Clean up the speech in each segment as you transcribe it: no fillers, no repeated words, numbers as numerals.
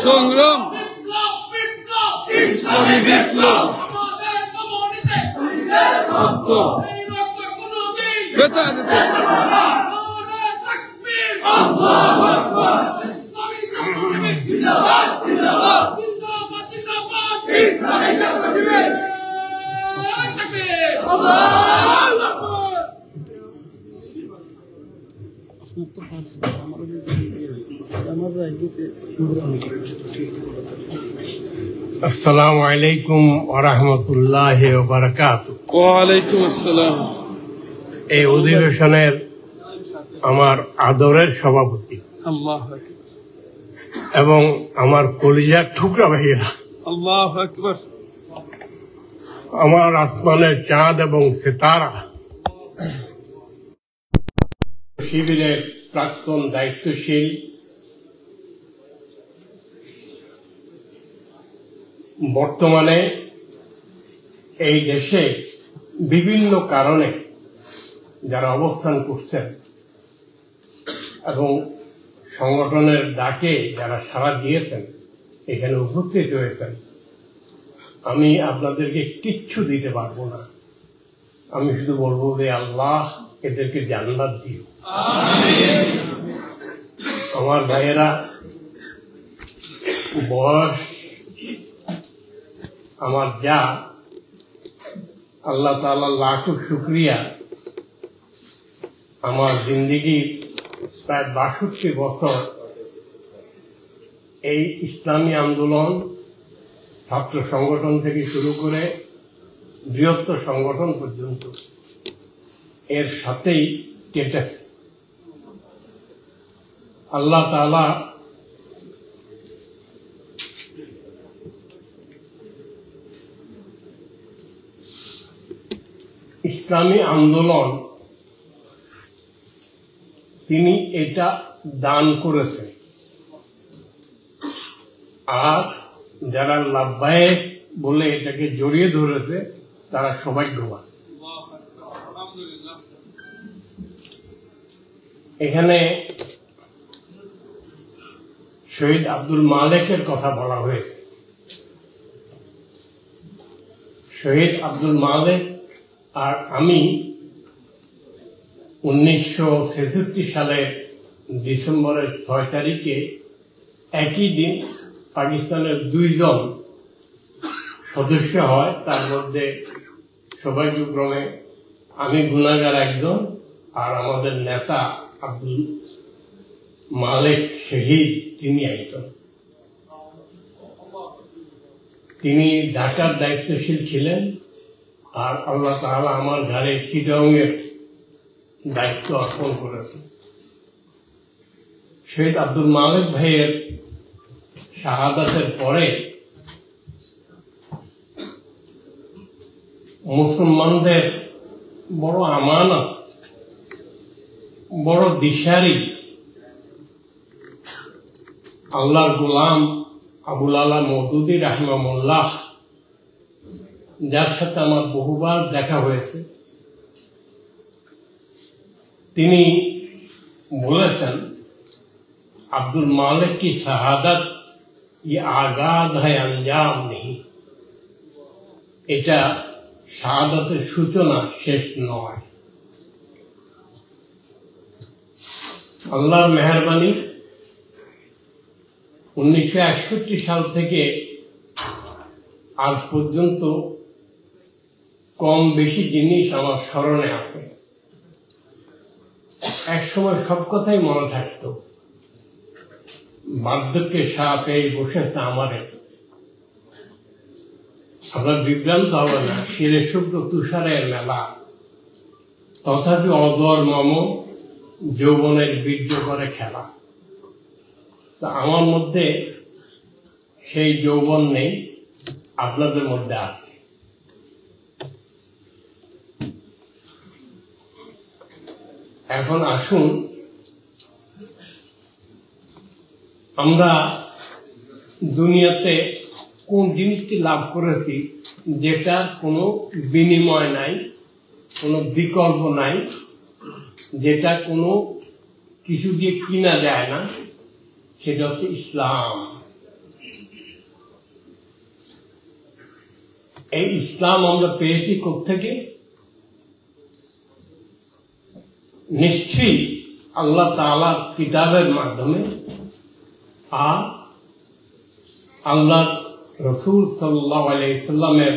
সংগ্রাম ইসলামী বিপ্লব বেতা দিতে আসসালামু আলাইকুম ওয়া রাহমাতুল্লাহি ওয়া বারাকাতুহু। ওয়া আলাইকুম আসসালাম। এই অধিবেশনের আমার আদরের সভাপতি আল্লাহু আকবার এবং আমার কলিজার টুকরা ভাইয়েরা, আল্লাহু আকবার, আমার আসমানের চাঁদ এবং সিতারা, শিবিরের প্রাক্তন দায়িত্বশীল, বর্তমানে এই দেশে বিভিন্ন কারণে যারা অবস্থান করছেন এবং সংগঠনের ডাকে যারা সাড়া দিয়েছেন, এখানে উপস্থিত হয়েছেন, আমি আপনাদেরকে কিচ্ছু দিতে পারবো না। আমি শুধু বলবো যে আল্লাহ এদেরকে জান্নাত দিও। আমার ভাইয়েরা, বয়স আমার যা, আল্লাহ তাআলা লাখো শুকরিয়া, আমার জিন্দেগি প্রায় ৬২ বছর এই ইসলামী আন্দোলন, ছাত্র সংগঠন থেকে শুরু করে বৃহত্তর সংগঠন পর্যন্ত এর সাথেই কেটেছে। আল্লাহ তাআলা ইসলামী আন্দোলন, তিনি এটা দান করেছেন, আর যারা লাব্বায়েক বলে এটাকে জড়িয়ে ধরেছে তারা সৌভাগ্যবান। এখানে শহীদ আব্দুল মালেকের কথা বলা হয়েছে। শহীদ আব্দুল মালেক আর আমি 1966 সালের ডিসেম্বরের 6 তারিখে একই দিন পাকিস্তানের 2 জন সদস্য হয়। তার মধ্যে সৌভাগ্যক্রমে আমি গুনাহগার একজন, আর আমাদের নেতা আব্দুল মালেক শহীদ তিনি একজন। তিনি ঢাকার দায়িত্বশীল ছিলেন, আর আল্লাহ তাআলা আমার ঘরে চিটাগংয়ের দায়িত্ব অর্পণ করেছেন। শহীদ আব্দুল মালেক ভাইয়ের শাহাদাতের পরে মুসলমানদের বড় আমানত, বড় দিশারি আল্লাহর গোলাম আবুল আলা মওদুদী রাহিমাহুল্লাহ, যার সাথে আমার বহুবার দেখা হয়েছে, তিনি বলেছেন আব্দুল মালিক की शहादत ये आगाज है अंजाम नहीं, এটা শাহাদাতের সূচনা, শেষ নয়। আল্লাহর মেহেরবানি 1961 সাল থেকে আজ পর্যন্ত কম বেশি জিনিস আমার স্মরণে আছে। এক সময় সব কথাই মনে থাকত। বার্ধক্যের সাপ এই বসেছে আমারে, আমরা বিভ্রান্ত হবে না, শিরে শুভ্র তুষারের মেলা, তথাপি অদর মম যৌবনের বীর্য করে খেলা। তা আমার মধ্যে সেই যৌবন নেই, আপনাদের মধ্যে আছে। এখন আসুন, আমরা দুনিয়াতে কোন জিনিসটি লাভ করেছি যেটার কোনো বিনিময় নাই, কোনো বিকল্প নাই, যেটা কোনো কিছু দিয়ে কিনা যায় না, সেটা হচ্ছে ইসলাম। এই ইসলাম আমরা পেয়েছি কোত্থেকে? নিশ্চয়ই আল্লাহ তাআলার কিতাবের মাধ্যমে আর আল্লাহ রসূল সাল্লাল্লাহু আলাইহি সাল্লামের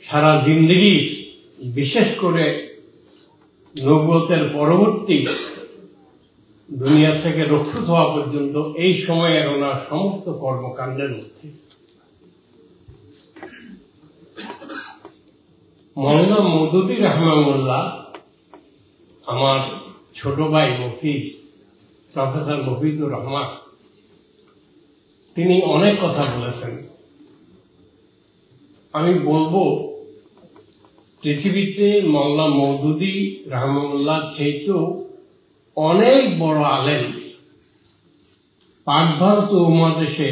সারা জিন্দেগি, বিশেষ করে নবুয়তের পরবর্তী দুনিয়া থেকে রক্ষিত হওয়া পর্যন্ত এই সময়ের ওনার সমস্ত কর্মকাণ্ডের মধ্যে মওলানা মওদুদী রাহমাহুল্লাহ, আমার ছোট ভাই মফিদ, প্রফেসর মফিদুর রহমান, তিনি অনেক কথা বলেছেন। আমি বলবো, পৃথিবীতে মওলানা মওদুদী রাহমাহুল্লাহ চাইতেও অনেক বড় আলেম পাক ভারত উপমহাদেশে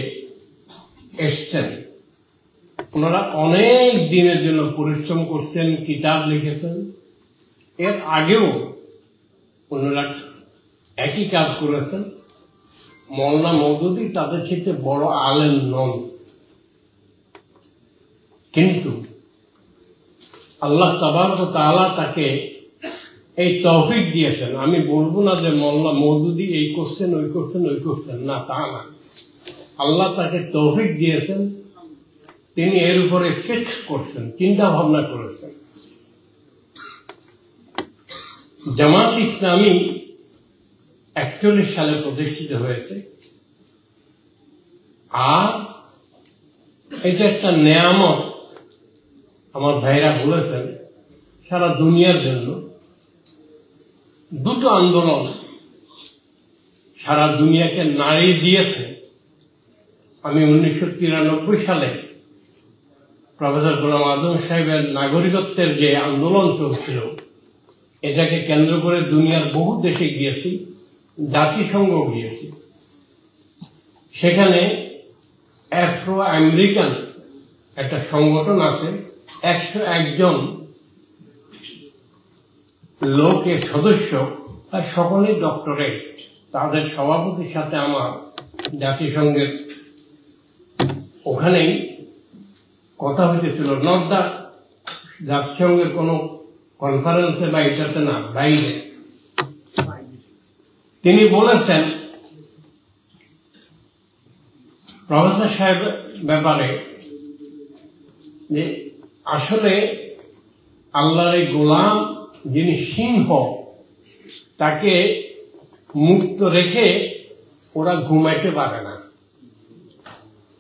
এসছেন। ওনারা অনেক দিনের জন্য পরিশ্রম করছেন, কিতাব লিখেছেন। এর আগেও ওনারা একই কাজ করেছেন। মওলানা মওদুদী তাদের চাইতে বড় আলেম নন, কিন্তু আল্লাহ তাবারক ওয়া তাআলা তাকে এই তৌফিক দিয়েছেন। আমি বলবো না যে মওলানা মওদুদী এই করছেন, ওই করছেন, ওই করছেন, না, তা না। আল্লাহ তাকে তৌফিক দিয়েছেন, তিনি এর উপরে ফিক্স করছেন, চিন্তা ভাবনা করেছেন। জামাত ইসলামী 41 সালে প্রতিষ্ঠিত হয়েছে, আর এটা একটা নেয়ামত। আমার ভাইরা বলেছেন সারা দুনিয়ার জন্য দুটো আন্দোলন সারা দুনিয়াকে নাড়ি দিয়েছে। আমি 1993 সালে প্রফেসর গোলাম আজম সাহেবের নাগরিকত্বের যে আন্দোলন চলছিল, এটাকে কেন্দ্র করে দুনিয়ার বহু দেশে গিয়েছি, জাতিসংঘ গিয়েছি। সেখানে আফ্রো আমেরিকান একটা সংগঠন আছে, 101 জন লোকের সদস্য, তার সকলেই ডক্টরেট। তাদের সভাপতির সাথে আমার জাতিসংঘের ওখানেই কথা হইতেছিল, নর্দা জাতিসংঘের কোন কনফারেন্সে বা এটাতে না, বাইরে। তিনি বলেছেন প্রফেসর সাহেব ব্যাপারে যে আসলে আল্লাহর এই গোলাম যিনি সিংহ, তাকে মুক্ত রেখে ওরা ঘুমাইতে পারে না,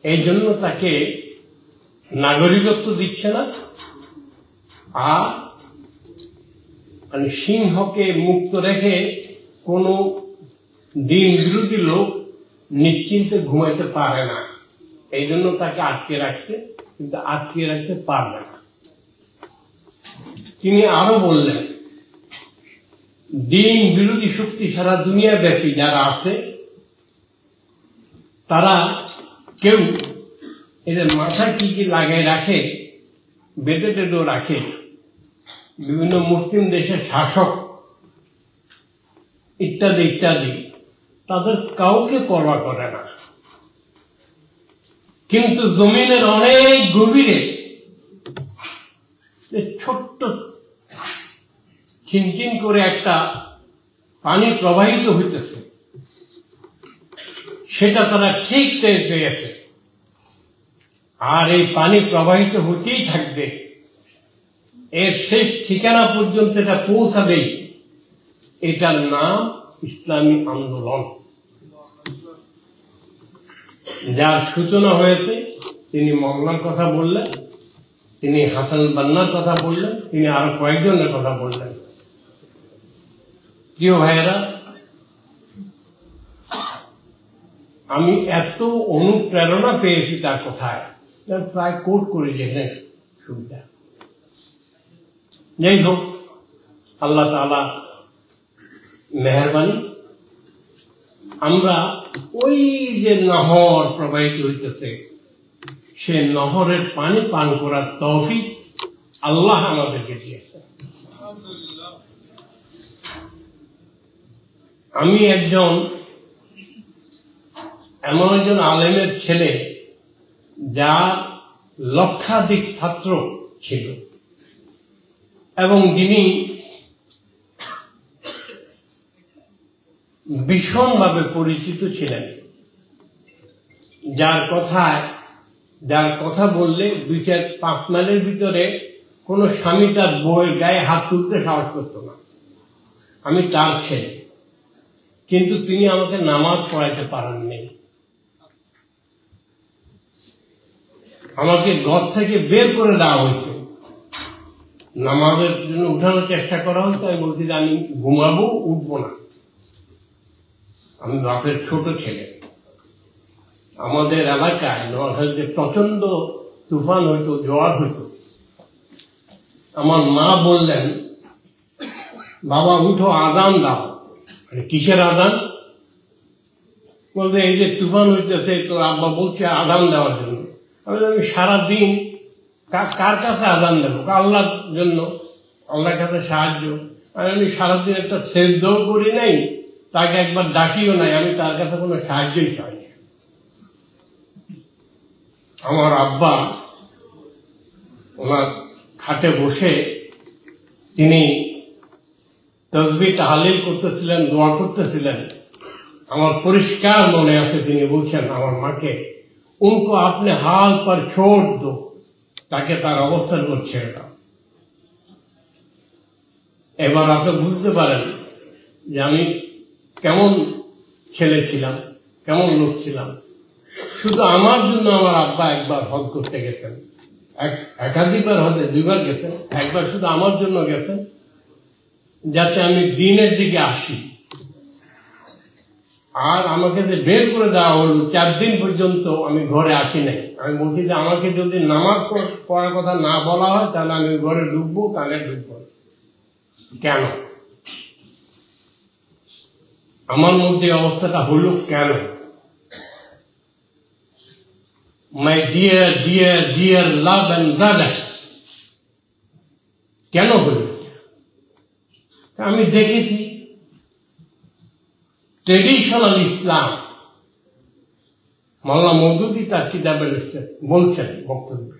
এই জন্য তাকে নাগরিকত্ব দিচ্ছে না। আর মানে সিংহকে মুক্ত রেখে কোন দিন বিরোধী লোক নিশ্চিন্তে ঘুমাইতে পারে না, এই জন্য তাকে আটকে রাখছে, কিন্তু আটকে রাখতে পারবে না। তিনি আরো বললেন, দিন বিরোধী শক্তি সারা দুনিয়া ব্যাপী যারা আছে, তারা কেউ এদের মাথা কি কি লাগাই রাখে, বেঁধে টেঁধেও রাখে। বিভিন্ন মুসলিম দেশের শাসক ইত্যাদি ইত্যাদি, তাদের কাউকে পরোয়া করে না। কিন্তু জমিনের অনেক গভীরে ছোট্ট চিনচিন করে একটা পানি প্রবাহিত হইতেছে, সেটা তারা ঠিক টের পেয়েছে। আর এই পানি প্রবাহিত হতেই থাকবে, এর শেষ ঠিকানা পর্যন্ত এটা পৌঁছাবেই। এটার নাম ইসলামী আন্দোলন। যার সূচনা হয়েছে, তিনি মওলানার কথা বললেন, তিনি হাসান বান্নার কথা বললেন, তিনি আরো কয়েকজনের কথা বললেন। প্রিয় ভাইয়েরা, আমি এত অনুপ্রেরণা পেয়েছি তার কথায়, প্রায় কোট করে যেখানে সুবিধা। যাই হোক, আল্লাহ তাআলা মেহেরবানি, আমরা ওই যে নহর প্রবাহিত হইতেছে, সে নহরের পানি পান করার তৌফিক আল্লাহ আমাদেরকে দিয়েছে। আমি একজন এমন একজন আলেমের ছেলে যার লক্ষাধিক ছাত্র ছিল এবং যিনি ভীষণভাবে পরিচিত ছিলেন, যার কথা বললে 2-5 মাইলের ভিতরে কোন স্বামী তার বউয়ের গায়ে হাত তুলতে সাহস করত না। আমি তার ছেলে, কিন্তু তিনি আমাকে নামাজ পড়াইতে পারেননি। আমাকে ঘর থেকে বের করে দেওয়া হয়েছে, নামাজের জন্য উঠানোর চেষ্টা করা হয়েছে। আমি বলছি যে আমি ঘুমাবো, উঠবো না। আমি বাপের ছোট ছেলে। আমাদের এলাকায় নোয়াখালীতে প্রচন্ড তুফান হইতো, ঝড় হইতো। আমার মা বললেন, বাবা উঠো, আজান দাও। কিসের আজান? বলতে এই যে তুফান হইতেছে, তোর আব্বা বলছে আজান দেওয়ার জন্য। আমি সারাদিন কার কাছে আজান দেবো? আল্লাহর জন্য, আল্লাহর কাছে সাহায্য। আমি সারাদিন একটা সেজদাও করি নাই, তাকে একবার ডাকিও নাই, আমি তার কাছে কোনো সাহায্যই চাই। আমার আব্বা ওনার খাটে বসে তিনি তাসবিহ তাহলিল করতেছিলেন, দোয়া করতেছিলেন। আমার পরিষ্কার মনে আছে তিনি বলছেন আমার মাকে, উनको আপনি হাল পর ছোড় দো, তাকে তার অবস্থার উপর ছেড়ে দাও। এবার আপনি বুঝতে পারেন যে আমি কেমন ছেলে ছিলাম, কেমন লোক ছিলাম। শুধু আমার জন্য আমার আব্বা একবার হজ করতে গেছেন, একাধিকবার হজে 2বার গেছেন, একবার শুধু আমার জন্য গেছেন যাতে আমি দিনের দিকে আসি। আর আমাকে যে বের করে দেওয়া হল, 4 দিন পর্যন্ত আমি ঘরে আসি নাই। আমি বলছি যে আমাকে যদি নামাজ পড়ার কথা না বলা হয় তাহলে আমি ঘরে ঢুকবো, তাহলে ঢুকবো। কেন আমার মধ্যে অবস্থাটা হলো? কেন? My dear dear dear love and brothers, কেন হল? আমি দেখেছি ট্রেডিশনাল ইসলাম, মাওলানা মওদুদী তার কিতাবে বলছেন বক্তব্যে,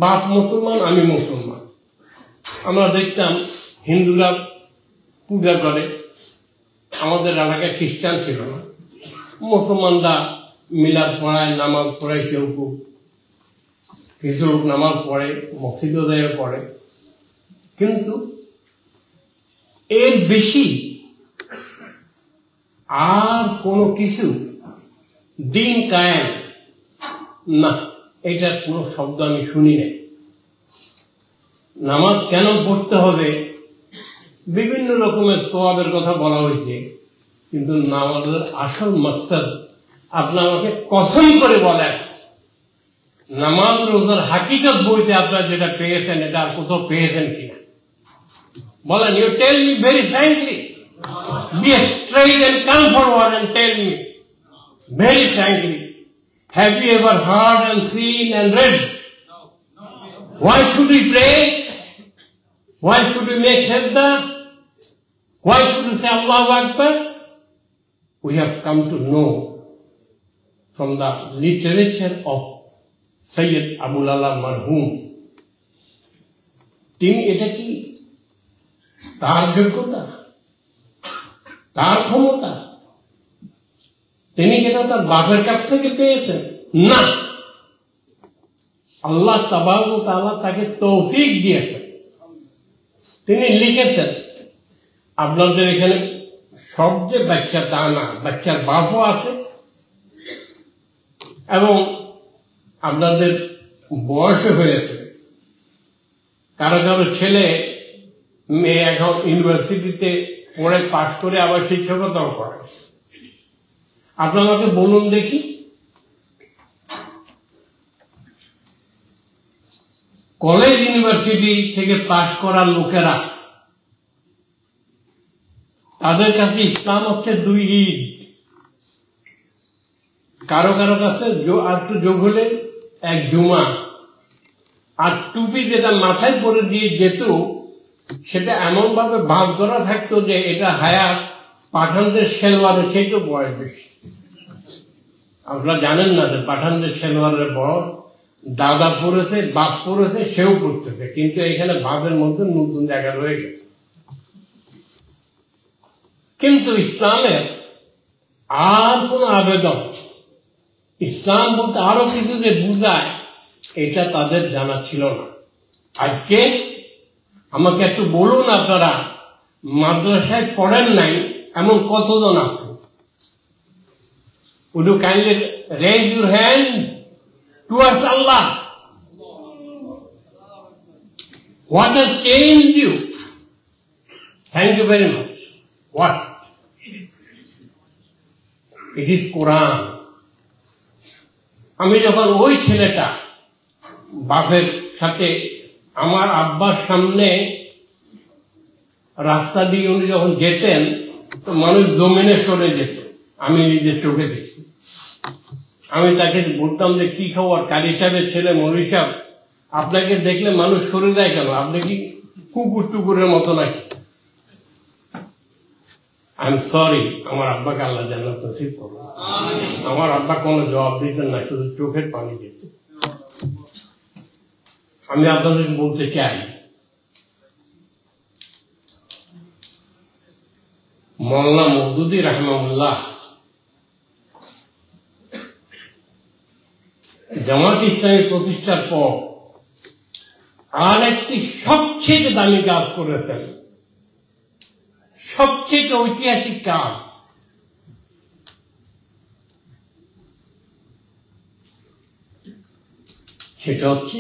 বাপ মুসলমান, আমি মুসলমান। আমরা দেখতাম হিন্দুরা পূজা করে, আমাদের এলাকায় খ্রিস্টান ছিল না। মুসলমানরা মিলাদ পড়ায়, নামাজ পড়ায়, কেউ কিছু লোক নামাজ পড়ে, মসজিদে পড়ে, কিন্তু এর বেশি আর কোনো কিছু দিন কায়েম না, এটার কোনো শব্দ আমি শুনি নাই। নামাজ কেন পড়তে হবে? বিভিন্ন রকমের সওয়াবের কথা বলা হয়েছে, কিন্তু নামাজের আসল মাকসাদ আপনি আমাকে কসম করে বলেন, নামাজ রোজার হাকিকত বইতে আপনারা যেটা পেয়েছেন এটা আর কোথাও পেয়েছেন কিনা বলেন। You tell me very frankly, be straight and come forward and tell me very frankly, have you ever heard and seen and read? Why should we pray? Why should we make sajda? Why should we say Allahu Akbar? We have come to know from the literature of Sayyid Abul Ala Marhum. তিনি এটা কি তার যোগ্যতা, তার ক্ষমতা? তিনি যেটা তার বাপের কাছ থেকে পেয়েছেন না, আল্লাহ তাবারক ওয়া তাআলা তাকে তৌফিক দিয়েছেন। তিনি লিখেছেন, আপনাদের এখানে সব যে বাচ্চা তা না, বাচ্চার বাপও আছে এবং আপনাদের বয়স হয়েছে। কারো কারো ছেলে মেয়ে এখন ইউনিভার্সিটিতে পড়ে পাশ করে আবার শিক্ষকতাও করে। আপনি আমাকে বলুন দেখি, কলেজ ইউনিভার্সিটি থেকে পাশ করা লোকেরা, তাদের কাছে ইসলাম হচ্ছে 2 ঈদ, কারো কারো কাছে আর একটু যোগ হলে 1 জুমা, আর টুপি যেটা মাথায় পরে দিয়ে যেত সেটা এমন ভাবে ভাঁজ করা থাকতো যে এটা হায়াত পাঠানদের শেলওয়ারের চেয়ে বয়স বেশি। আপনারা জানেন না যে পাঠানদের সেলোয়ারের বড় দাদা পড়েছে, বাপ পড়েছে, সেও পড়তেছে, কিন্তু এখানে বাপের মধ্যে নতুন জায়গা রয়ে গেছে। কিন্তু ইসলামের আর কোন আবেদন, ইসলাম বলতে আরো কিছু যে বুঝায়, এটা তাদের জানা ছিল না। আজকে আমাকে একটু বলুন, আপনারা মাদ্রাসায় পড়েন নাই এমন কতজন আছেন? Would you kindly raise your hand towards Allah? What has changed you? Thank you very much. What? It is Quran. আমি যখন ওই ছেলেটা বাপের সাথে আমার আব্বার সামনে রাস্তা দিয়ে উনি যখন যেতেন, তো মানুষ জমিনে সরে যেত, আমি নিজের চোখে দেখছি। আমি তাকে বলতাম যে কি খবর, কারি সাহেবের ছেলে মৌলী সাহেব, আপনাকে দেখলে মানুষ সরে যায় কেন? আপনি কি কুকুর টুকুরের মতো নাকি? আই এম সরি, আমার আব্বাকে আল্লাহ জান্নাত নসিব করুন। আমার আব্বা কোনো জবাব দিতেন না, শুধু চোখের পানি দিত। আমি আপনাদের বলতে চাই, মওলানা মওদুদী রাহিমাহুল্লাহ জামাত ইসলামী প্রতিষ্ঠার পর আর একটি সবচেয়ে দামি কাজ করেছেন, সবচেয়ে ঐতিহাসিক কাজ। সেটা হচ্ছে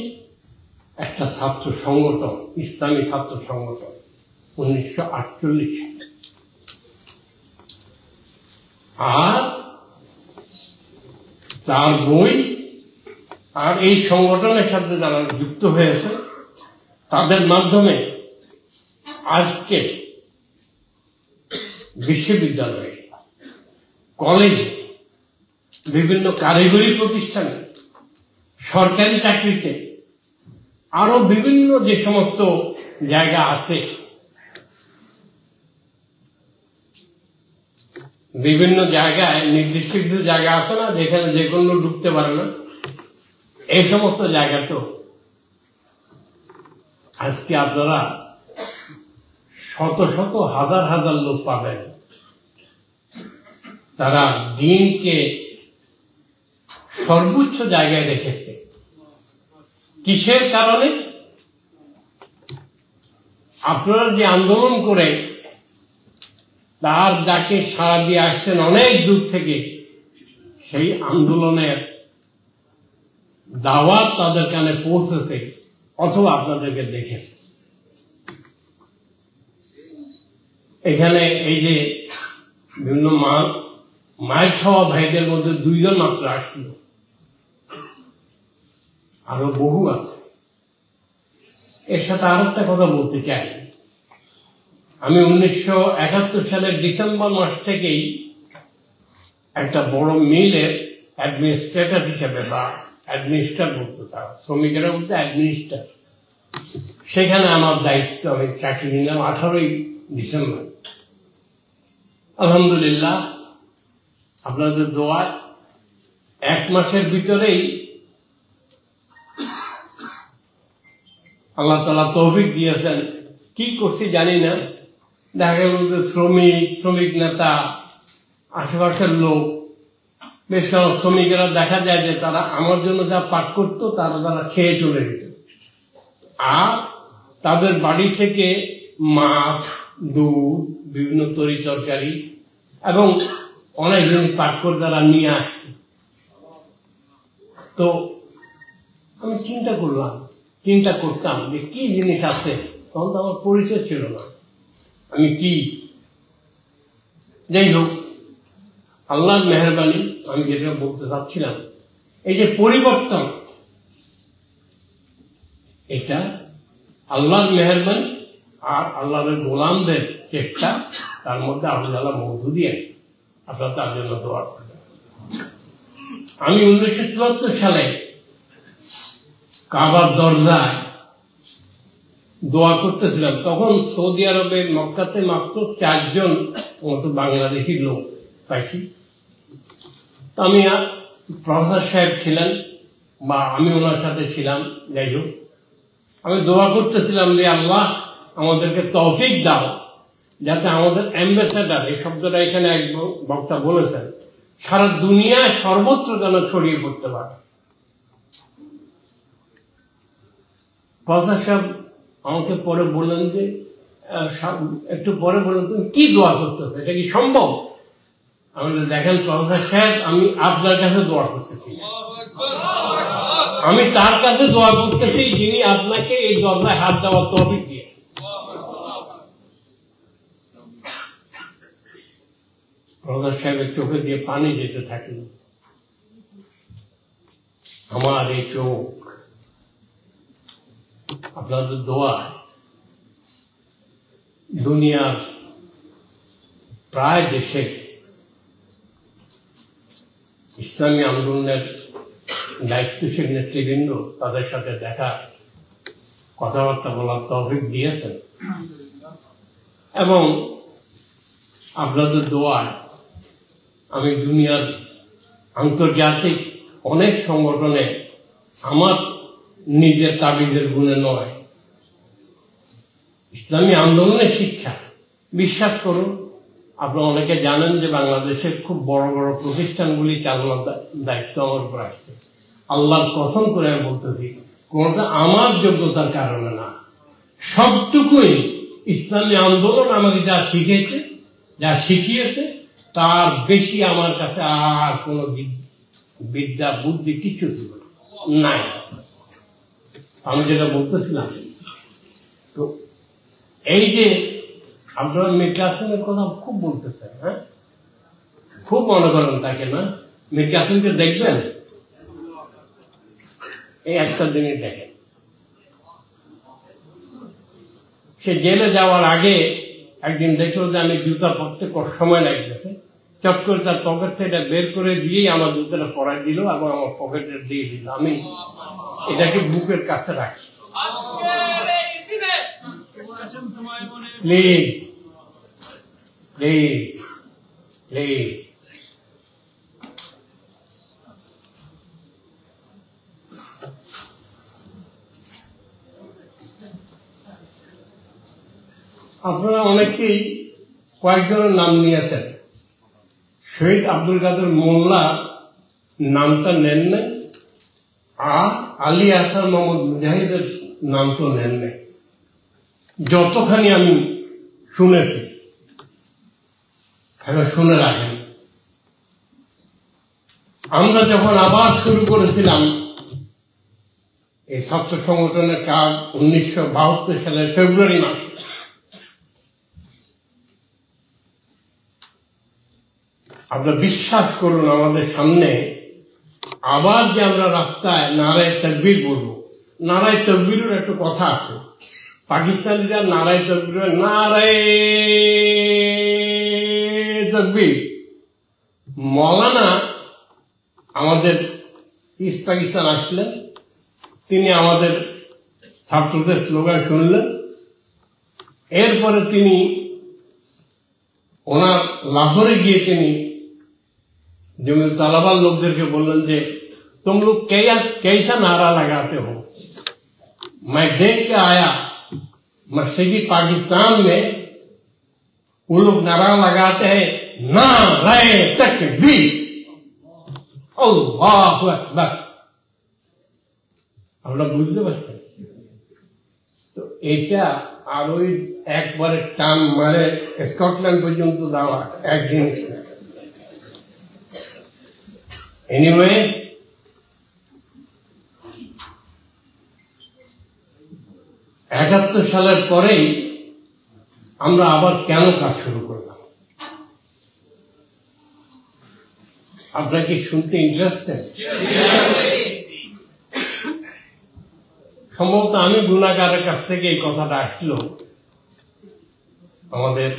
একটা ছাত্র সংগঠন, ইসলামী ছাত্র সংগঠন 1948 সালে। আর তার বই আর এই সংগঠনের সাথে যারা যুক্ত হয়েছে তাদের মাধ্যমে আজকে বিশ্ববিদ্যালয়ে, কলেজে, বিভিন্ন কারিগরি প্রতিষ্ঠানে, সরকারি চাকরিতে, আরো বিভিন্ন যে সমস্ত জায়গা আছে, বিভিন্ন জায়গায় নির্দিষ্ট কিছু জায়গা আছে না যেখানে যে কোনো ঢুকতে পারে না, এই সমস্ত জায়গাতেও আজকে আপনারা শত শত হাজার হাজার লোক পাবেন, তারা দিনকে সর্বোচ্চ জায়গায় রেখেছে। কিসের কারণে? আপনারা যে আন্দোলন করে তার ডাকে সাড়া দিয়ে আসছেন অনেক দূর থেকে, সেই আন্দোলনের দাওয়াত তাদের কানে পৌঁছেছে, অথবা আপনাদেরকে দেখেছে। এখানে এই যে বিভিন্ন মায়ের খাওয়া ভাইদের মধ্যে 2 জন মাত্র আসলো, আরো বহু আছে। এর সাথে আর একটা কথা বলতে চাই, আমি 1971 সালের ডিসেম্বর মাস থেকেই একটা বড় মিলের অ্যাডমিনিস্ট্রেটর হিসেবে, বা অ্যাডমিনিস্ট্রেটর বলতে, তার শ্রমিকেরা বলতে অ্যাডমিনিস্ট্রেটর, সেখানে আমার দায়িত্ব, আমি চাকরি নিলাম 18ই ডিসেম্বর। আলহামদুলিল্লাহ, আপনাদের দোয়ায় 1 মাসের ভিতরেই আল্লাহ তাআলা তৌফিক দিয়েছেন। কি করছি জানি না, দেখা গেল যে শ্রমিক নেতা, আশেপাশের লোক, বেশ কিছু শ্রমিকেরা দেখা যায় যে তারা আমার জন্য যা পাঠ করতো তারা খেয়ে চলে যেত, আর তাদের বাড়ি থেকে মাছ, দুধ, বিভিন্ন তরি তরকারি এবং অনেক জিনিস পাঠ করে তারা নিয়ে আসত। তো আমি চিন্তা করতাম যে কি জিনিস আছে, তখন তো আমার পরিচয় ছিল না, আমি কি। যাই হোক, আল্লাহর মেহেরবানি, আমি যেটা বলতে চাচ্ছিলাম, এই যে পরিবর্তন, এটা আল্লাহর মেহেরবানি আর আল্লাহর গোলামদের চেষ্টা, তার মধ্যে আল্লাহ মওদুদী আছে। আপনারা তার জন্য দোয়া করবেন। আমি 1974 সালে কাবার দরজায় দোয়া করতেছিলাম। তখন সৌদি আরবে মক্কাতে মাত্র 4 জন মতো বাংলাদেশি লোক পাইছি। আমি প্রফেসর সাহেব ছিলেন বা আমি ওনার সাথে ছিলাম, যাই হোক আমি দোয়া করতেছিলাম যে আল্লাহ আমাদেরকে তৌফিক দাও যাতে আমাদের অ্যাম্বাসেডার, এই শব্দটা এখানে এক বক্তা বলেছেন, সারা দুনিয়ায় সর্বত্র যেন ছড়িয়ে পড়তে পারে। প্রফেসর সাহেব আমাকে পরে বললেন যে একটু পরে বললেন তুমি কি দোয়া করতেছো, এটা কি সম্ভব? আমি দেখেন প্রফেসর সাহেব, আমি আপনার কাছে দোয়া করতেছি, আমি তার কাছে দোয়া করতেছি যিনি আপনাকে এই দরজায় হাত দেওয়ার তৌফিক দিয়ে। প্রফেসর সাহেবের চোখে দিয়ে পানি যেতে থাকলো। আমার এই চোখ আপনাদের দোয়া দুনিয়ার প্রায় দেশে ইসলামী আন্দোলনের দায়িত্বশীল নেতৃবৃন্দ তাদের সাথে দেখা, কথাবার্তা বলার তৌফিক দিয়েছেন এবং আপনাদের দোয়ায় আমি দুনিয়ার আন্তর্জাতিক অনেক সংগঠনে আমার নিজের তাবিজের গুণে নয়, ইসলামী আন্দোলনের শিক্ষা, বিশ্বাস করুন আপনারা অনেকে জানেন যে বাংলাদেশের খুব বড় বড় প্রতিষ্ঠানগুলি চালানোর দায়িত্ব আমার উপর আসছে। আল্লাহর কসম করে আমি বলতেছি, কোনটা আমার যোগ্যতার কারণে না, সবটুকুই ইসলামী আন্দোলন আমাকে যা শিখেছে, যা শিখিয়েছে, তার বেশি আমার কাছে আর কোন বিদ্যা বুদ্ধি কিছু ছিল নাই। আমি যেটা বলতেছিলাম, তো এই যে আপনারা মীর কাসেমের কথা খুব বলতেছেন, হ্যাঁ খুব মনে করেন তাকে, না মীর কাসেমকে দেখবেন, এই একটা জিনিস দেখেন, সে জেলে যাওয়ার আগে একদিন দেখলো যে আমি জুতা পরতে সময় লাগতেছে, চট করে তার পকেট থেকে বের করে দিয়েই আমার জুতাটা পরাই দিল এবং আমার পকেটে দিয়ে দিল। আমি এটাকে বুকের কাছে রাখছি। প্লিজ প্লিজ প্লিজ, আপনারা অনেকেই কয়েকজনের নাম নিয়েছেন, শহীদ আব্দুল কাদের মোল্লা নামটা নেন নাই, আর আলী আসার মোহাম্মদ মুজাহিদের নামটা নেন নাই। যতখানি আমি শুনেছি শুনে রাখেন, আমরা যখন আবার শুরু করেছিলাম এই ছাত্র সংগঠনের কাজ 1972 সালের ফেব্রুয়ারি মাসে, আপনারা বিশ্বাস করুন আমাদের সামনে আবার যে আমরা রাস্তায় নারায়ে তাকবীর বলবো, নারায়ে তাকবীরের একটা কথা আছে, পাকিস্তানিরা নারায়ে তাকবীর, নারায়ে তাকবীর। মৌলানা আমাদের ইস্ট পাকিস্তান আসলেন, তিনি আমাদের ছাত্রদের স্লোগান শুনলেন, এরপরে তিনি ওনার লাহোরে গিয়ে তিনি जमीन तालिबान लोगों के बोलन जे तुम लोग कैसा नारा लगाते हो। मैं देख के आया मशरकी पाकिस्तान में वो लोग नारा लगाते हैं नारे तकबीर, अल्लाहु अकबर। আমরা বুঝতে পারছি তো এটা আর ওই একবারে টান মারে স্কটল্যান্ড পর্যন্ত যাওয়া এক জিনিস না। এনিওয়ে, একাত্তর সালের পরেই আমরা আবার কেন কাজ শুরু করলাম? আপনারা কি শুনতে ইন্টারেস্টেড? সম্ভবত আমি গুনাহগারের কাছ থেকে এই কথাটা আসলো, আমাদের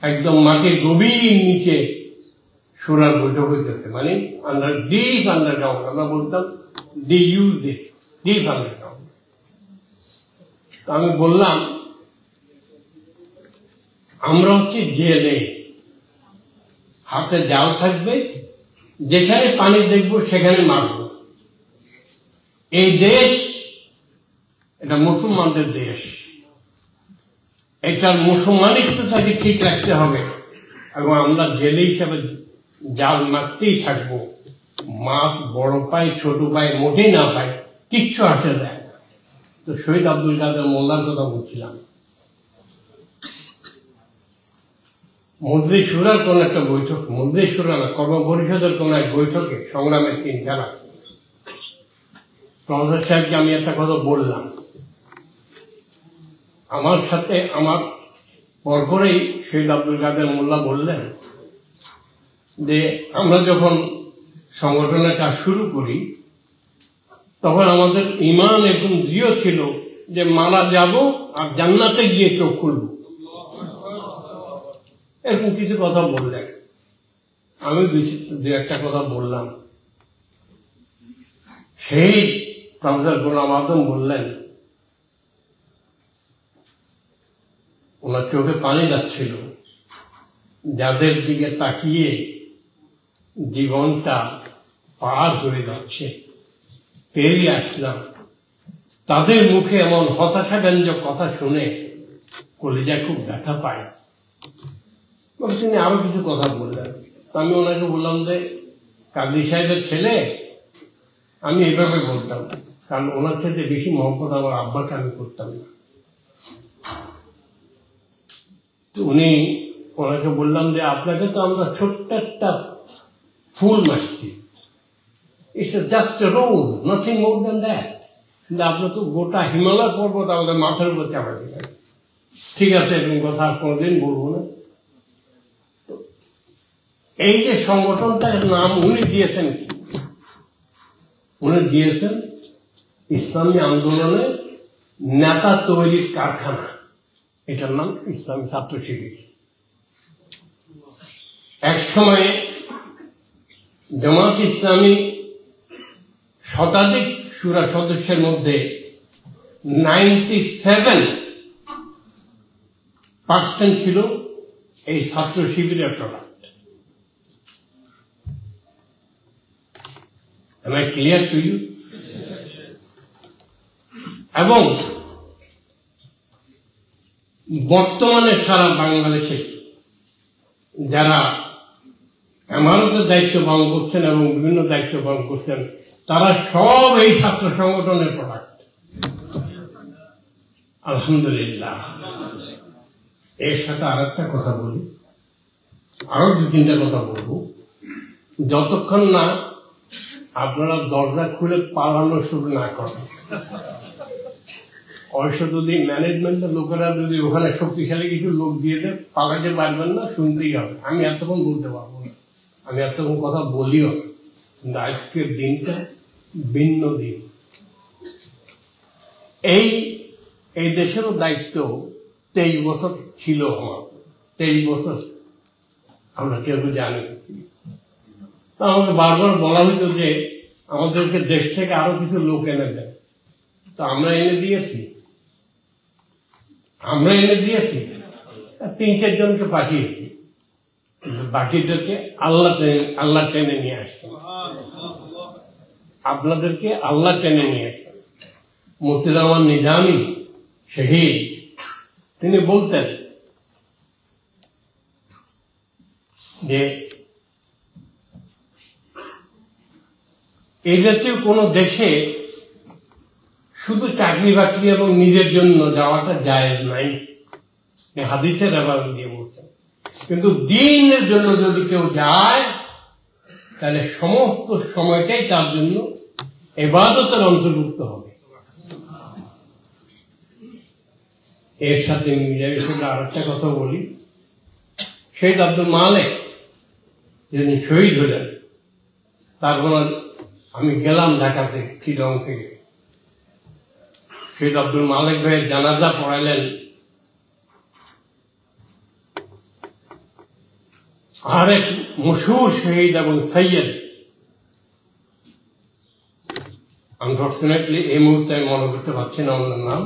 একদম মাটির গভীর নিচে সুরার বৈঠক হইতেছে, মানে ডিপ আন্ডারগ্রাউন্ড, আমরা বলতাম ডিপ আন্ডারগ্রাউন্ড। আমি বললাম আমরা হচ্ছে জেলে, হাতে জাল থাকবে যেখানে পানি দেখব সেখানে মারব। এই দেশ এটা মুসলমানদের দেশ, এটার মুসলমানিত্বটাকে ঠিক রাখতে হবে এবং আমরা জেলে হিসাবে জাল মারতেই থাকবো। মাছ বড় পাই ছোট পাই মোটেই না পাই, কিচ্ছু আসে যায় না। তো শহীদ আব্দুল কাদের মোল্লার কথা বলছিলাম, মজলিস শুরার কোন একটা বৈঠক, মজলিস শুরা না, কর্ম পরিষদের কোন এক বৈঠকে সংগ্রামের 3 খেলা প্রফেসর সাহেবকে আমি একটা কথা বললাম। আমার সাথে আমার পরপরেই শহীদ আব্দুল কাদের মোল্লা বললেন যে আমরা যখন সংগঠনের কাজ শুরু করি তখন আমাদের ঈমান এরকম দৃঢ় ছিল যে মারা যাব আর জান্নাতে গিয়ে চোখ খুলব, এরকম কিছু কথা বললেন। আমি দুই একটা কথা বললাম। সেই প্রফেসর গোলাম আজম বললেন, ওনার চোখে পানি যাচ্ছিল, যাদের দিকে তাকিয়ে জীবনটা পার হয়ে যাচ্ছে, পেরিয়ে আসলাম, তাদের মুখে এমন হতাশাব্যঞ্জক কথা শুনে কলিজায় খুব ব্যথা পায়। তিনি আরো কিছু কথা বললেন। আমি ওনাকে বললাম যে কাজী সাহেবের ছেলে, আমি এইভাবে বলতাম, কারণ ওনার থেকে বেশি মহব্বত আমার আব্বাকে আমি করতাম না। উনি ওনাকে বললাম যে আপনাকে তো আমরা ছোট্ট একটা ফুল মারছি, it's just a road, nothing more than that. কিন্তু আপনি তো গোটা হিমালয় পর্বত আমাদের মাথার উপর চাপা দিলেন। ঠিক আছে, এরকম কথা আর কোনোদিন বলবো না। এই যে সংগঠনটার নাম উনি দিয়েছেন কি? উনি দিয়েছেন ইসলামী আন্দোলনের নেতা তৈরির কারখানা। এটার নাম ইসলামী ছাত্র শিবির। এক সময়ে জামাত ইসলামী শতাধিক শুরা সদস্যের মধ্যে 97% ছিল এই ছাত্র শিবিরের product. Am I clear to you? এবং বর্তমানে সারা বাংলাদেশে যারা আমানতের দায়িত্ব পালন করছেন এবং বিভিন্ন দায়িত্ব পালন করছেন, তারা সব এই ছাত্র সংগঠনের প্রোডাক্ট। আলহামদুলিল্লাহ। এর সাথে আর একটা কথা বলি, আরো 2-3টা কথা বলবো। যতক্ষণ না আপনারা দরজা খুলে পালানো শুরু না করেন, অবশ্য যদি ম্যানেজমেন্টের লোকেরা যদি ওখানে শক্তিশালী কিছু লোক দিয়ে দেয়, পালাতে পারবেন না, শুনতেই হবে। আমি এতক্ষণ বলতে পারবো না, আমি এতক্ষণ কথা বলিও, কিন্তু আজকের দিনটা ভিন্ন দিন। এই দেশেরও দায়িত্ব 23 বছর ছিল আমার, 23 বছর আমরা কেউ জানি। তা আমাকে বারবার বলা হইতো যে আমাদেরকে দেশ থেকে আরো কিছু লোক এনে দেয়। তো আমরা এনে দিয়েছি, 3-4 জনকে পাঠিয়েছি, বাকিদেরকে আল্লাহ টেনে নিয়ে আসছেন। আপনাদেরকে আল্লাহ টেনে নিয়ে আসছেন। মতিউর নিজামী শহীদ, তিনি বলতেন যে এই জাতীয় কোন দেশে শুধু চাকরি বাকরি এবং নিজের জন্য যাওয়াটা জায়েজ নাই, হাদিসের রেফারেন্স দিয়ে বলছেন। কিন্তু দ্বীনের জন্য যদি কেউ যায়, তাহলে সমস্ত সময়টাই তার জন্য ইবাদতের অন্তর্ভুক্ত হবে। এর সাথে মিলার সঙ্গে আর একটা কথা বলি। শহীদ আব্দুল মালেক যিনি শহীদ হলেন, তারপর আমি গেলাম ঢাকাতে, চিটং থেকে। শহীদ আব্দুল মালেক ভাইয়ের জানাজা পড়াইলেন আরেক মশহুর শহীদ এবং সৈয়দ, আনফর্চুনেটলি এই মুহূর্তে আমি মনে করতে পারছি না ওনার নাম।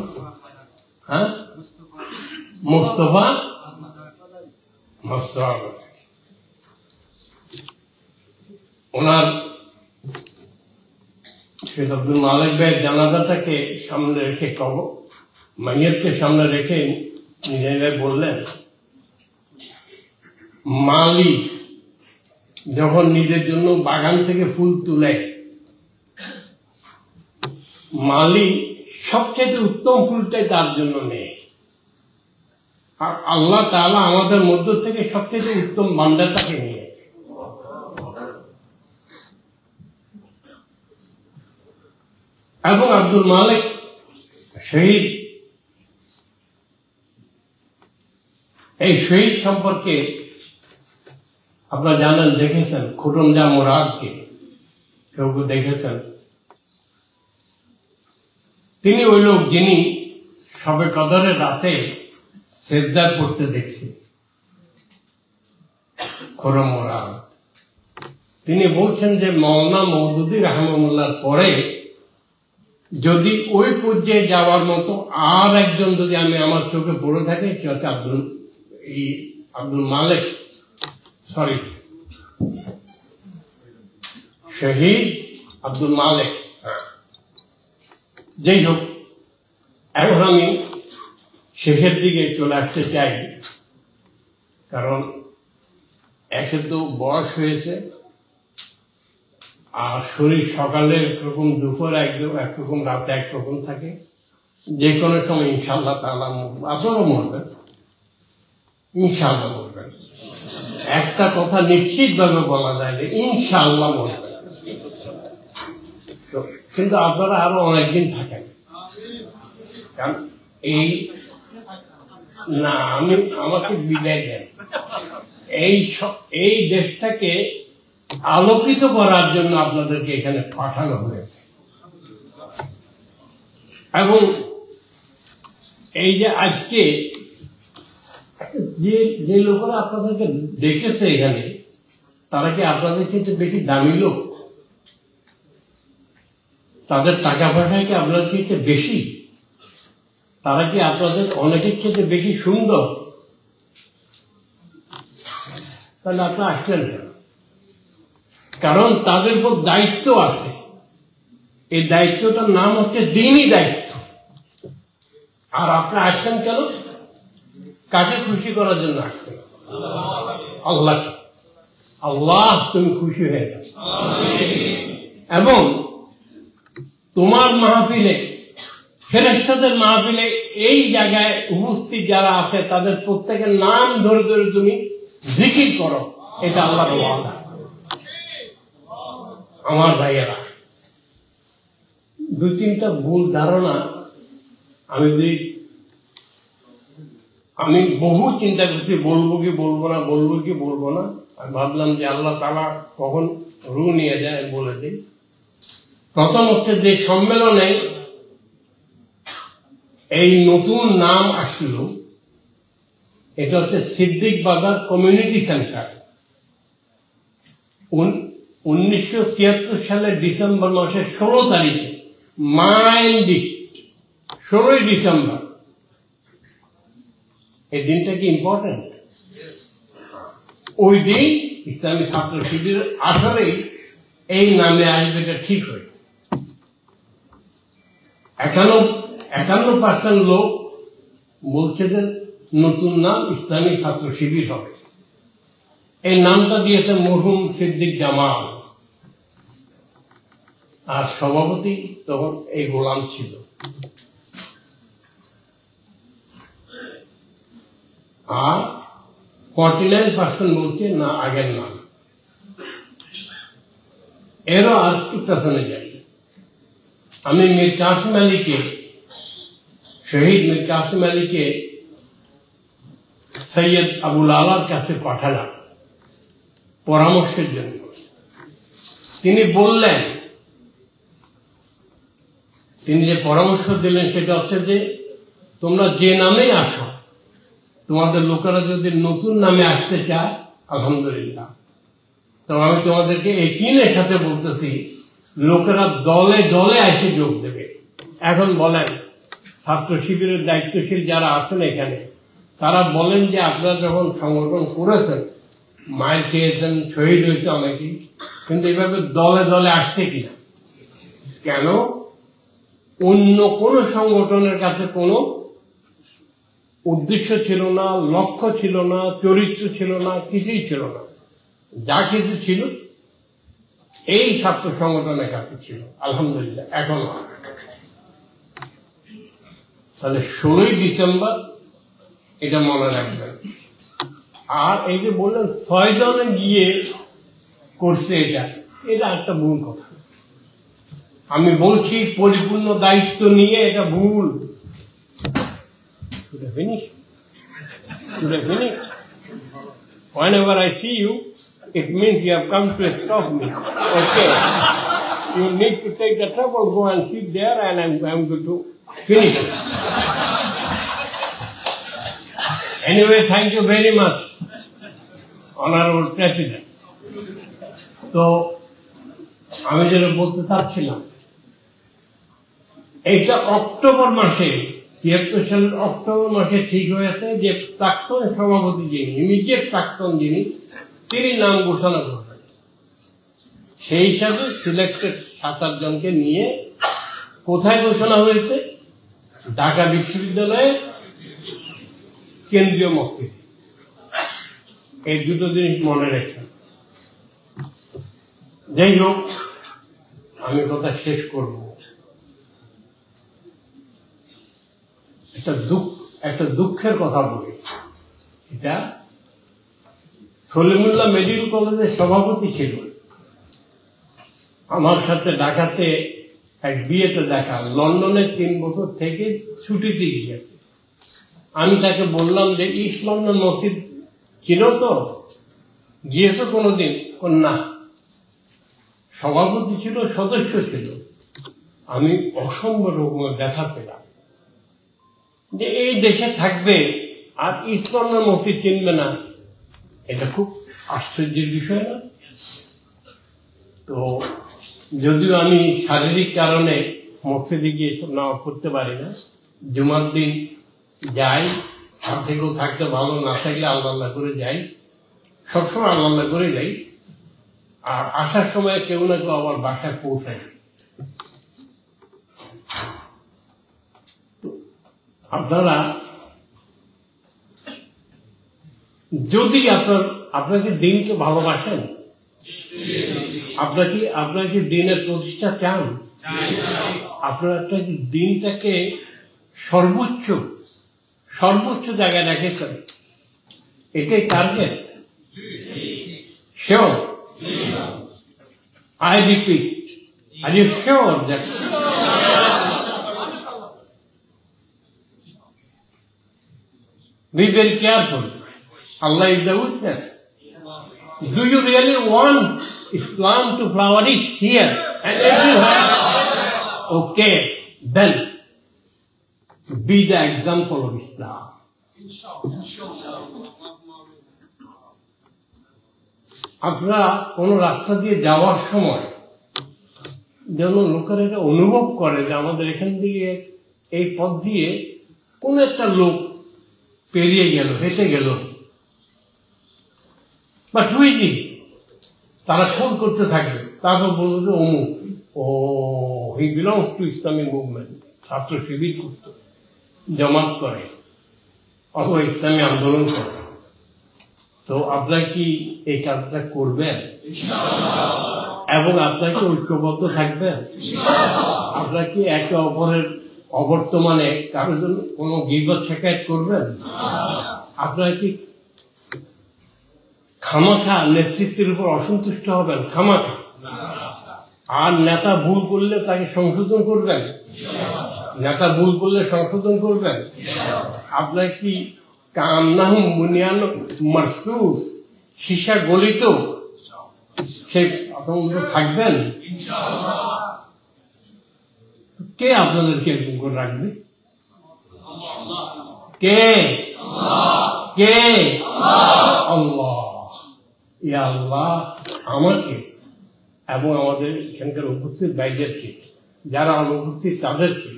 মুস্তফা ওনার শেখ আব্দুল মালিক ভাইয়ের জানাজাটাকে সামনে রেখে মাইয়াতকে সামনে রেখে নিজেরাই বললেন, মালি যখন নিজের জন্য বাগান থেকে ফুল তুলে, মালি সবচেয়ে উত্তম ফুলটাই তার জন্য নেয়, আর আল্লাহ তাআলা আমাদের মধ্য থেকে সবচেয়ে উত্তম বান্দাটাকে নিয়ে। এবং আব্দুল মালিক শহীদ, এই শহীদ সম্পর্কে আপনারা জানেন, দেখেছেন খুটনজা মুরাদকে, কেউ কেউ দেখেছেন। তিনি ওই লোক যিনি শবে কদরের রাতে সেজদায় পড়তে দেখছি, খুরম মুরাদ। তিনি বলছেন যে মাওলানা মওদুদী রাহমাহুল্লাহর পরে যদি ওই পর্যায়ে যাওয়ার মতো আর একজন যদি আমি আমার চোখে পড়ে থাকে, সে হচ্ছে আব্দুল মালিক, সরি শহীদ আব্দুল মালিক। যাই হোক, এখন আমি শেষের দিকে চলে আসতে চাই, কারণ একে তো বয়স হয়েছে, আর শরীর সকালে একরকম, দুপুর একরকম, রাতে একরকম থাকে। যে কোনো সময় ইনশাআল্লাহ তাআলা মরবো, আপনারাও মরবেন, ইনশাআল্লাহ মরবেন। একটা কথা নিশ্চিত ভাবে বলা যায় যে ইনশাআল্লাহ মরবেন, কিন্তু আপনারা আরো অনেকদিন থাকেন। কারণ আমাকে বিদায় দেন। এই দেশটাকে আলোকিত করার জন্য আপনাদেরকে এখানে পাঠানো হয়েছে। এবং এই যে আজকে যে লোকেরা আপনাদেরকে ডেকেছে এখানে, তারা কি আপনাদের ক্ষেত্রে বেশি দামি লোক? তাদের টাকা পয়সা কি আপনাদের ক্ষেত্রে বেশি? তারা কি আপনাদের অনেকের ক্ষেত্রে বেশি সুন্দর? তাহলে আপনারা আসলেন কেন? কারণ তাদের উপর দায়িত্ব আছে। এই দায়িত্বটার নাম হচ্ছে দ্বীনি দায়িত্ব। আর আপনারা আসছেন কেন? কাকে খুশি করার জন্য আসছেন? আল্লাহকে। আল্লাহ তুমি খুশি হয়ে যাও। এবং তোমার মাহফিলে, ফেরেশতাদের মাহফিলে এই জায়গায় উপস্থিত যারা আছে তাদের প্রত্যেকের নাম ধরে ধরে তুমি জিকির করো, এটা আল্লাহর ওয়াদা। আমার ভাইয়েরা, দুই তিনটা ভুল ধারণা আমি বহু চিন্তা করছি, বলবো কি বলবো না। আমি ভাবলাম যে আল্লাহ তাআলা কখন রূহ নিয়ে যায় বলে দিই। প্রথম হচ্ছে যে সম্মেলনে এই নতুন নাম আসলো, এটা হচ্ছে সিদ্দিক বাজার কমিউনিটি সেন্টার। 1976 সালের ডিসেম্বর মাসের 16 তারিখে, মাইন্ড ইট, 16 ডিসেম্বর। এই দিনটা কি ইম্পর্টেন্ট? ওই দিন ইসলামী ছাত্র শিবিরের আসলেই এই নামে আসবে, এটা ঠিক হয়েছে। 51% লোক বলছে যে নতুন নাম ইসলামী ছাত্র শিবির হবে। এই নামটা দিয়েছে মরহুম সিদ্দিক জামাল, আর সভাপতি তখন এই গোলাম ছিল। আর 49% বলছে না, আগের নাম। এরও আর একটু পেছনে যাই। আমি মীর কাসেম আলীকে, শহীদ মীর কাসেম আলীকে সৈয়দ আবুল আলার কাছে পাঠালাম পরামর্শের জন্য। তিনি বললেন, তিনি যে পরামর্শ দিলেন সেটা হচ্ছে যে তোমরা যে নামেই আসো, তোমাদের লোকেরা যদি নতুন নামে আসতে চায়, আলহামদুলিল্লাহ। তো আমি তোমাদেরকে একিনের সাথে বলতেছি, লোকেরা দলে দলে এসে যোগ দেবে। এখন বলেন, ছাত্র শিবিরের দায়িত্বশীল যারা আছেন এখানে, তারা বলেন যে আপনারা যখন সংগঠন করেছেন, মায়ের খেয়েছেন, শহীদ হয়েছে অনেকেই, কিন্তু এইভাবে দলে দলে আসছে কিনা? কেন? অন্য কোন সংগঠনের কাছে কোনো উদ্দেশ্য ছিল না, লক্ষ্য ছিল না, চরিত্র ছিল না, কিছুই ছিল না। যা কিছু ছিল এই ছাত্র সংগঠনের কাছে ছিল। আলহামদুলিল্লাহ এখনো। তাহলে 16ই ডিসেম্বর এটা মনে রাখবেন। আর এই যে বললেন 6 জনে গিয়ে করছে, এটা একটা ভুল কথা। আমি বলছি পরিপূর্ণ দায়িত্ব নিয়ে এটা ভুল। Whenever I see you, it means you have come to stop me. Okay. You need to take the trouble, go and sit there, and I'm going to finish it. Anyway, thank you very much, Honorable President. তো আমি যেটা বলতে চাচ্ছিলাম, এইটা October মাসে 73 সালের October মাসে ঠিক হয়েছে যে প্রাক্তন সভাপতি যিনি, ইমিডিয়েট প্রাক্তন যিনি, তিনি নাম ঘোষণা করবেন। সেই হিসাবে সিলেক্টেড 7-8 জনকে নিয়ে কোথায় ঘোষণা হয়েছে? ঢাকা বিশ্ববিদ্যালয়ের কেন্দ্রীয় মসজিদ। এই দুটো জিনিস মনে রাখেন। যাই হোক, আমি কথা শেষ করব। একটা দুঃখের কথা বলি। এটা সলিমুল্লাহ মেডিকেল কলেজের সভাপতি ছিল, আমার সাথে ঢাকাতে এক বিয়েতে দেখা, লন্ডনে 3 বছর থেকে ছুটিতে গিয়েছে। আমি তাকে বললাম যে ইস্ট লন্ডন মসজিদ চিনো তো, গিয়েছো কোনোদিন? না। সভাপতি ছিল, সদস্য ছিল। আমি অসম্ভব রকমের ব্যথা পেলাম যে এই দেশে থাকবে আর ইস্ট লন্ডন মসজিদ চিনবে না। এটা খুব আশ্চর্যের বিষয় না? তো যদিও আমি শারীরিক কারণে মসজিদে গিয়ে নামাজ পড়তে পারি না, জুমার দিন যাই, থেকেও থাকতে ভালো, না থাকলে আল্লাহ আল্লাহ করে যাই, সবসময় আল্লাহ আল্লাহ করে যাই। আর আসার সময় কেউ না কেউ আমার বাসায় পৌঁছায়। আপনারা যদি আপনাকে দিনকে ভালোবাসেন, আপনারা কি দিনের প্রতিষ্ঠা চান? আপনারা কি দিনটাকে সর্বোচ্চ জায়গায় রেখেছেন? এটাই target? Sure? I repeat, are you sure that be very careful? Allah is the witness. Do you really want Islam to flourish here and everywhere? Okay, then be the example of Islam. আপনারা কোন রাস্তা দিয়ে যাওয়ার সময় যেন লোকেরা এটা অনুভব করে যে আমাদের এখান থেকে এই পথ দিয়ে কোন একটা লোক পেরিয়ে গেল, হেঁটে গেল, বা টুইজি, তারা খোঁজ করতে থাকবে। তারপর বলবো যে অমুক, ও he belongs to Islamic movement, Chhatra Shibir করত, জামাত করে, অথবা ইসলামী আন্দোলন করে। তো আপনারা কি এই কাজটা করবেন? এবং আপনারা কি ঐক্যবদ্ধ থাকবেন? আপনারা কি একে অপরের অবর্তমানে কারোর জন্য কোনো গীবত শিকায়ত করবেন? আপনারা কি খামাখা নেতৃত্বের উপর অসন্তুষ্ট হবেন? খামাখা। আর নেতা ভুল করলে তাকে সংশোধন করবেন? নেতা ভুল করলে সংশোধন করবেন? আপনারা কি কান্নাহুম বুনিয়ান মারসুস, সীসা গলিত, সে থাকবেন? কে আপনাদেরকে একদম করে রাখবে? কে? আল্লাহ। ইয়া আল্লাহ, আমাকে এবং আমাদের এখানকার উপস্থিত ভাইদেরকে, যারা অনুপস্থিত তাদেরকে,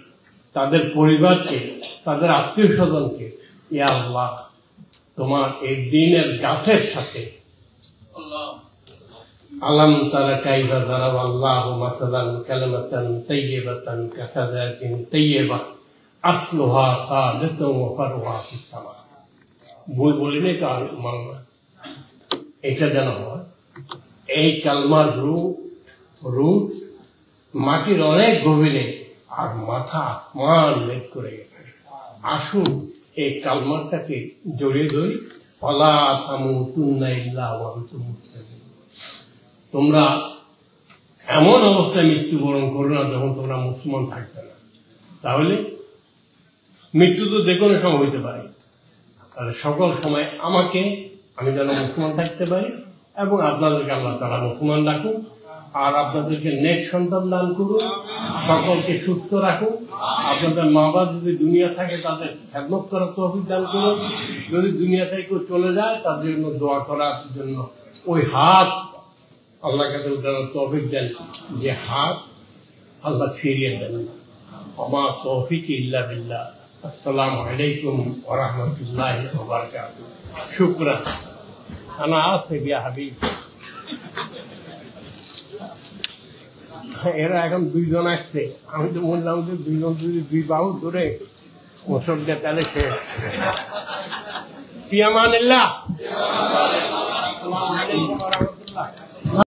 তাদের পরিবারকে, তাদের আত্মীয় স্বজনকে, ইয়া আল্লাহ তোমার এই দ্বীনের গাছের সাথে আলাম তারা কাইফা দারাবাল্লাহু মাসালান কালিমাতান তাইয়্যিবাতান কাশাজারাতিন তাইয়্যিবা আসলুহা সাবিতুন ওয়া ফারউহা ফিস সামা। ভুল বলিনি তো আর মাননা, এটা যেন হয়। এই কালমার রুট মাটির অনেক গভীরে, আর মাথা আসমান লেক করে গেছে। আসুন এই কালমারটাকে জড়িয়ে ধরি। ওয়ালা তামুতুন্না ইল্লা ওয়া আনতুম মুসলিমুন। তোমরা এমন অবস্থায় মৃত্যুবরণ করো না যখন তোমরা মুসলমান থাকবে না। তাহলে মৃত্যু তো যে কোনো সময় হইতে পারে, তাহলে সকল সময় আমি যেন মুসলমান থাকতে পারি, এবং আপনাদেরকে আল্লাহ তাআলা মুসলমান রাখুন, আর আপনাদেরকে নেক সন্তান দান করুন, সকলকে সুস্থ রাখুন। আপনাদের মা বাবা যদি দুনিয়া থাকে তাদের খেদমত করার তৌফিক দান করুন। যদি দুনিয়া থেকে কেউ চলে যায় তাদের জন্য দোয়া করার জন্য ওই হাত আল্লাহ কাছে উঠানোর তৌফিক দেন, যে হাত আল্লাহ ফিরিয়ে দেন না। ওমা তৌফিক ইল্লা বিল্লাহ। আসসালামু আলাইকুম ওয়া রাহমাতুল্লাহি ওয়া বারাকাতুহু। শুকরান। আনা আসিফ ইয়া হাবিব। এরা এখন দুইজন আসছে, আমি তো বললাম যে দুইজন যদি দুই বাহু ধরে ওসব দিয়ে তাহলে শেষ। ফি আমানিল্লাহ। আসসালামু আলাইকুম ওয়া রাহমাতুল্লাহ।